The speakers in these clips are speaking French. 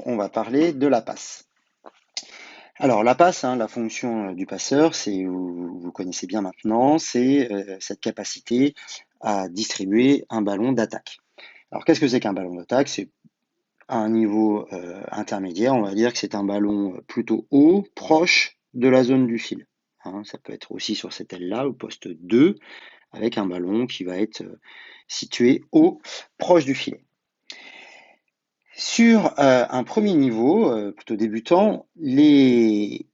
on va parler de la passe. Alors la passe, hein, la fonction du passeur, c'est, vous connaissez bien maintenant, c'est cette capacité à distribuer un ballon d'attaque. Alors qu'est-ce que c'est qu'un ballon d'attaque? C'est à un niveau intermédiaire, on va dire que c'est un ballon plutôt haut, proche de la zone du fil. Hein, ça peut être aussi sur cette aile-là, au poste 2, avec un ballon qui va être situé haut, proche du filet. Sur un premier niveau, plutôt débutant, les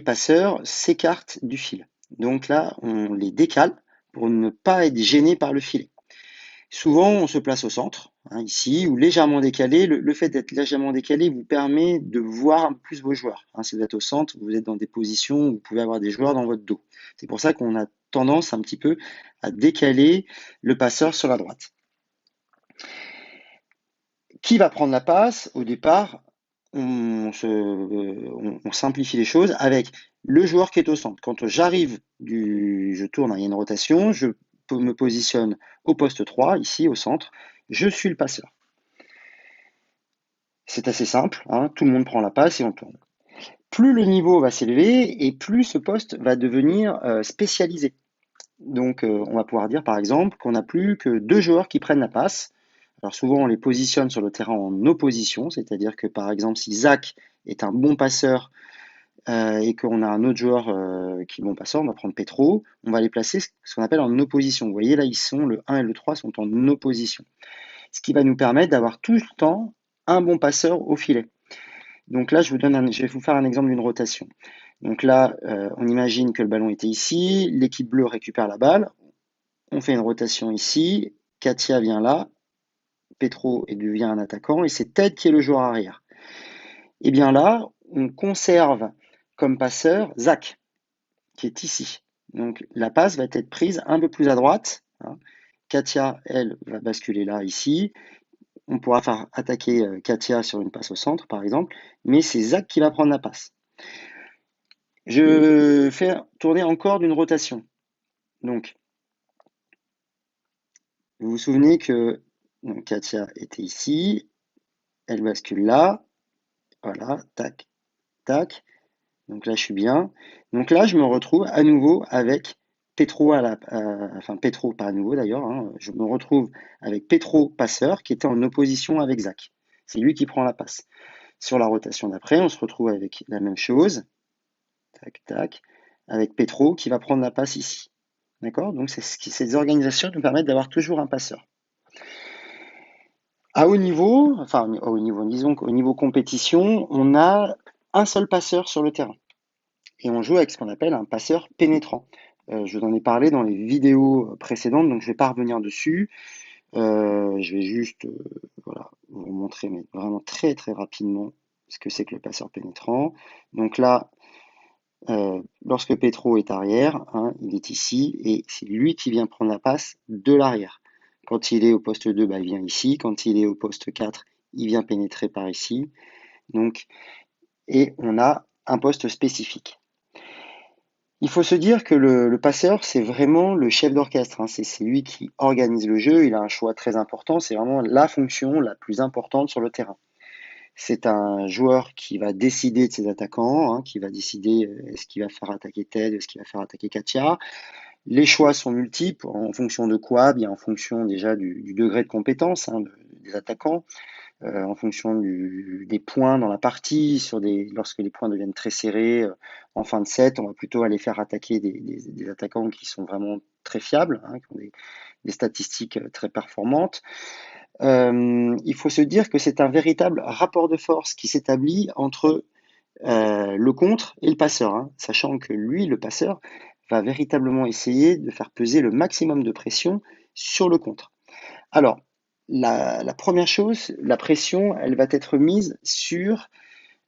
passeurs s'écartent du fil. Donc là, on les décale pour ne pas être gênés par le filet. Souvent, on se place au centre, hein, ici, ou légèrement décalé. Le fait d'être légèrement décalé vous permet de voir un peu plus vos joueurs. Hein, si vous êtes au centre, vous êtes dans des positions où vous pouvez avoir des joueurs dans votre dos. C'est pour ça qu'on a tendance un petit peu à décaler le passeur sur la droite. Qui va prendre la passe? Au départ, on simplifie les choses avec le joueur qui est au centre. Quand je tourne, il y a une rotation, je me positionne au poste 3, ici au centre, je suis le passeur. C'est assez simple, hein, tout le monde prend la passe et on tourne. Plus le niveau va s'élever et plus ce poste va devenir spécialisé. Donc on va pouvoir dire par exemple qu'on n'a plus que 2 joueurs qui prennent la passe. Alors souvent on les positionne sur le terrain en opposition, c'est-à-dire que par exemple si Zach est un bon passeur et qu'on a un autre joueur qui est bon passeur, on va prendre Petro, on va les placer ce qu'on appelle en opposition. Vous voyez là, le 1 et le 3 sont en opposition. Ce qui va nous permettre d'avoir tout le temps un bon passeur au filet. Donc là, je vais vous faire un exemple d'une rotation. Donc là, on imagine que le ballon était ici, l'équipe bleue récupère la balle, on fait une rotation ici, Katia vient là, Petro devient un attaquant et c'est Ted qui est le joueur arrière. Et bien là, on conserve comme passeur Zach, qui est ici. Donc la passe va être prise un peu plus à droite. Hein. Katia, elle, va basculer là, ici. On pourra faire attaquer Katia sur une passe au centre, par exemple, mais c'est Zach qui va prendre la passe. Je fais tourner encore d'une rotation. Donc, vous vous souvenez que donc, Katia était ici, elle bascule là, voilà, tac, tac. Donc là, je suis bien. Donc là, je me retrouve à nouveau avec Petro enfin Petro, pas à nouveau d'ailleurs, hein, je me retrouve avec Petro passeur qui était en opposition avec Zach. C'est lui qui prend la passe. Sur la rotation d'après, on se retrouve avec la même chose, tac, tac, avec Petro qui va prendre la passe ici. D'accord? Donc ces organisations nous permettent d'avoir toujours un passeur. À haut niveau, enfin au haut niveau, disons qu'au niveau compétition, on a un seul passeur sur le terrain. Et on joue avec ce qu'on appelle un passeur pénétrant. Je vous en ai parlé dans les vidéos précédentes, donc je ne vais pas revenir dessus. Je vais juste voilà, vous montrer, mais vraiment très très rapidement, ce que c'est que le passeur pénétrant. Donc là, lorsque Petro est arrière, hein, il est ici, et c'est lui qui vient prendre la passe de l'arrière. Quand il est au poste 2, bah, il vient ici. Quand il est au poste 4, il vient pénétrer par ici. Donc, et on a un poste spécifique. Il faut se dire que le passeur, c'est vraiment le chef d'orchestre. Hein. C'est lui qui organise le jeu. Il a un choix très important. C'est vraiment la fonction la plus importante sur le terrain. C'est un joueur qui va décider de ses attaquants, hein, qui va décider est-ce qu'il va faire attaquer Ted, est-ce qu'il va faire attaquer Katia. Les choix sont multiples en fonction de quoi? Bien en fonction déjà du degré de compétence hein, des attaquants. En fonction des points dans la partie, lorsque les points deviennent très serrés en fin de set, on va plutôt aller faire attaquer des attaquants qui sont vraiment très fiables, hein, qui ont des statistiques très performantes. Il faut se dire que c'est un véritable rapport de force qui s'établit entre le contre et le passeur, hein, sachant que lui, le passeur, va véritablement essayer de faire peser le maximum de pression sur le contre. Alors, la première chose, la pression, elle va être mise sur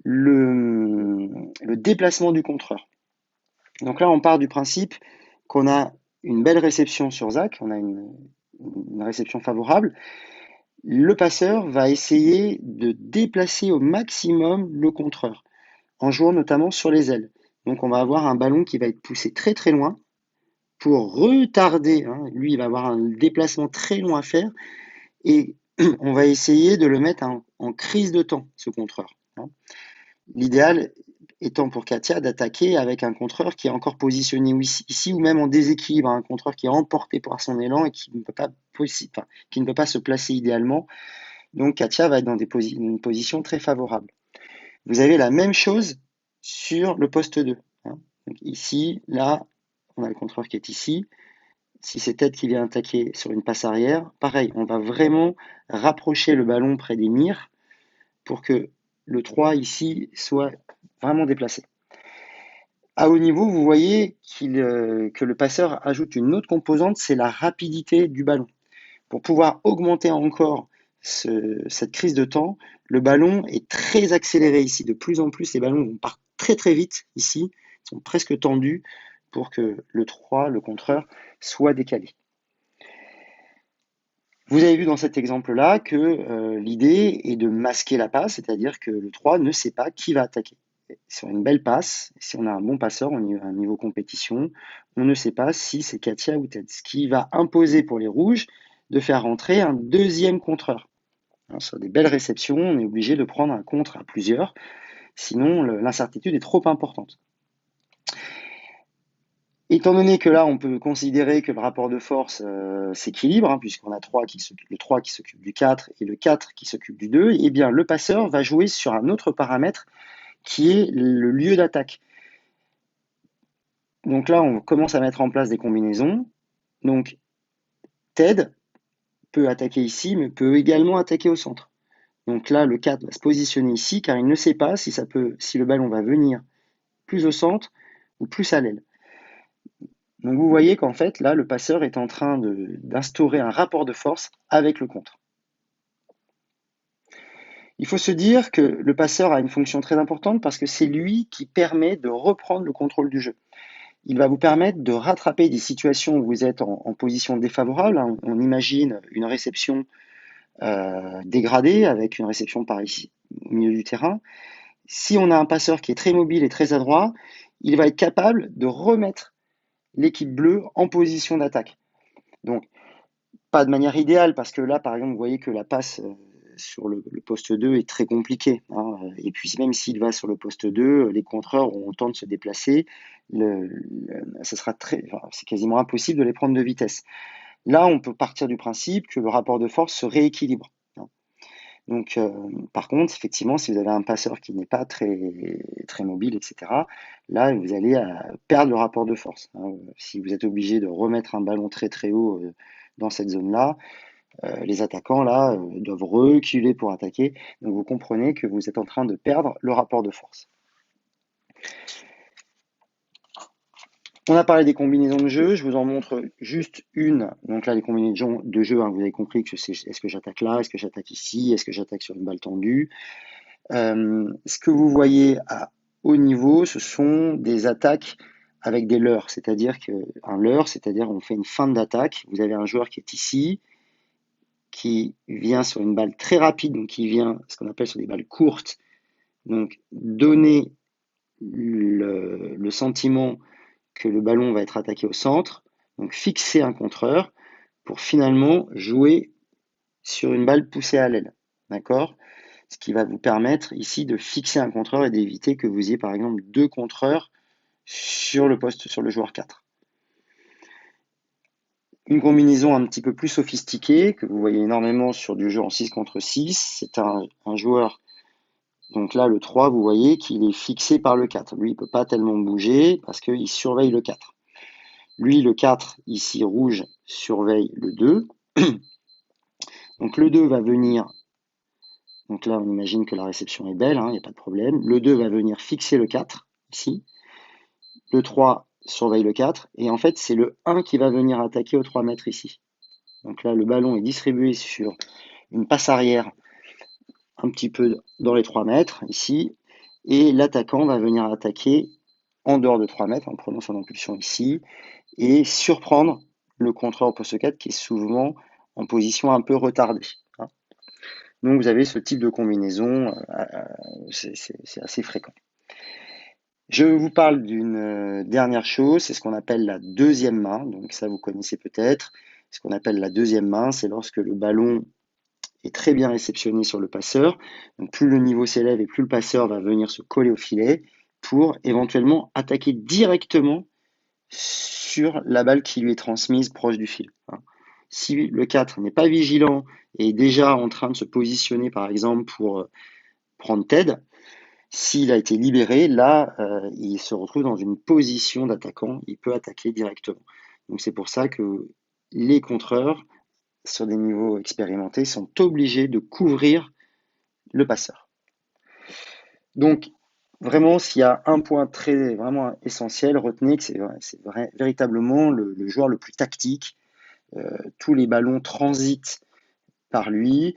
le déplacement du contreur. Donc là, on part du principe qu'on a une belle réception sur Zach, on a une réception favorable. Le passeur va essayer de déplacer au maximum le contreur, en jouant notamment sur les ailes. Donc on va avoir un ballon qui va être poussé très très loin pour retarder. Hein, lui, il va avoir un déplacement très long à faire et on va essayer de le mettre en crise de temps, ce contreur, hein. L'idéal étant pour Katia d'attaquer avec un contreur qui est encore positionné ici ou même en déséquilibre, un contreur qui est emporté par son élan et qui ne peut pas, enfin, qui ne peut pas se placer idéalement. Donc Katia va être dans une position très favorable. Vous avez la même chose sur le poste 2, hein. Donc ici, là, on a le contreur qui est ici. Si c'est tête qui vient attaquer sur une passe arrière, pareil, on va vraiment rapprocher le ballon près des mires pour que le 3 ici soit vraiment déplacé. À haut niveau, vous voyez que le passeur ajoute une autre composante, c'est la rapidité du ballon. Pour pouvoir augmenter encore cette crise de temps, le ballon est très accéléré ici. De plus en plus, les ballons vont partir très très vite ici, ils sont presque tendus pour que le 3, le contreur, soit décalé. Vous avez vu dans cet exemple-là que l'idée est de masquer la passe, c'est-à-dire que le 3 ne sait pas qui va attaquer. Sur une belle passe, si on a un bon passeur, on est à un niveau compétition, on ne sait pas si c'est Katia ou Ted. Ce qui va imposer pour les rouges de faire rentrer un deuxième contreur. Alors, sur des belles réceptions, on est obligé de prendre un contre à plusieurs, sinon l'incertitude est trop importante. Étant donné que là, on peut considérer que le rapport de force s'équilibre, hein, puisqu'on a le 3 qui s'occupe du 4 et le 4 qui s'occupe du 2, eh bien le passeur va jouer sur un autre paramètre qui est le lieu d'attaque. Donc là, on commence à mettre en place des combinaisons. Donc Ted peut attaquer ici, mais peut également attaquer au centre. Donc là, le 4 va se positionner ici, car il ne sait pas si le ballon va venir plus au centre ou plus à l'aile. Donc vous voyez qu'en fait, là, le passeur est en train d'instaurer un rapport de force avec le contre. Il faut se dire que le passeur a une fonction très importante parce que c'est lui qui permet de reprendre le contrôle du jeu. Il va vous permettre de rattraper des situations où vous êtes en position défavorable. On imagine une réception dégradée avec une réception par ici au milieu du terrain. Si on a un passeur qui est très mobile et très adroit, il va être capable de remettre l'équipe bleue en position d'attaque. Donc, pas de manière idéale, parce que là, par exemple, vous voyez que la passe sur le poste 2 est très compliquée, hein. Et puis, même s'il va sur le poste 2, les contreurs auront le temps de se déplacer. C'est quasiment impossible de les prendre de vitesse. Là, on peut partir du principe que le rapport de force se rééquilibre, hein. Donc, par contre, effectivement, si vous avez un passeur qui n'est pas très, très mobile, etc., là, vous allez perdre le rapport de force, hein. Si vous êtes obligé de remettre un ballon très très haut dans cette zone-là, les attaquants là doivent reculer pour attaquer. Donc, vous comprenez que vous êtes en train de perdre le rapport de force. On a parlé des combinaisons de jeu, je vous en montre juste une. Donc là, les combinaisons de jeu, hein, vous avez compris que c'est est-ce que j'attaque là, est-ce que j'attaque ici, est-ce que j'attaque sur une balle tendue. Ce que vous voyez à haut niveau, ce sont des attaques avec des leurres, c'est-à-dire qu'un leurre, c'est-à-dire on fait une feinte d'attaque. Vous avez un joueur qui est ici, qui vient sur une balle très rapide, donc qui vient ce qu'on appelle sur des balles courtes, donc donner le sentiment que le ballon va être attaqué au centre, donc fixer un contreur pour finalement jouer sur une balle poussée à l'aile. D'accord? Ce qui va vous permettre ici de fixer un contreur et d'éviter que vous ayez par exemple deux contreurs sur le joueur 4. Une combinaison un petit peu plus sophistiquée, que vous voyez énormément sur du jeu en 6 contre 6, c'est un joueur, donc là le 3, vous voyez qu'il est fixé par le 4. Lui, il ne peut pas tellement bouger parce qu'il surveille le 4. Lui, le 4, ici rouge, surveille le 2. Donc le 2 va venir, donc là on imagine que la réception est belle, hein, il n'y a pas de problème. Le 2 va venir fixer le 4, ici. Le 3 surveille le 4, et en fait c'est le 1 qui va venir attaquer aux 3 mètres ici. Donc là le ballon est distribué sur une passe arrière un petit peu dans les 3 mètres ici, et l'attaquant va venir attaquer en dehors de 3 mètres en prenant son impulsion ici, et surprendre le contreur au poste 4 qui est souvent en position un peu retardée, hein. Donc vous avez ce type de combinaison, c'est assez fréquent. Je vous parle d'une dernière chose, c'est ce qu'on appelle la deuxième main. Donc ça, vous connaissez peut-être. Ce qu'on appelle la deuxième main, c'est lorsque le ballon est très bien réceptionné sur le passeur. Donc plus le niveau s'élève et plus le passeur va venir se coller au filet pour éventuellement attaquer directement sur la balle qui lui est transmise proche du fil, hein. Si le 4 n'est pas vigilant et est déjà en train de se positionner, par exemple, pour prendre TED, s'il a été libéré, là, il se retrouve dans une position d'attaquant, il peut attaquer directement. Donc c'est pour ça que les contreurs, sur des niveaux expérimentés, sont obligés de couvrir le passeur. Donc, vraiment, s'il y a un point très vraiment essentiel, retenez que c'est véritablement le joueur le plus tactique. Tous les ballons transitent par lui.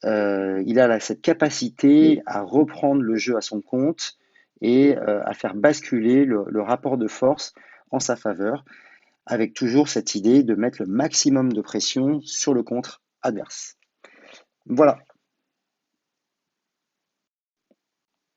Il a cette capacité à reprendre le jeu à son compte et à faire basculer le rapport de force en sa faveur, avec toujours cette idée de mettre le maximum de pression sur le contre adverse. Voilà.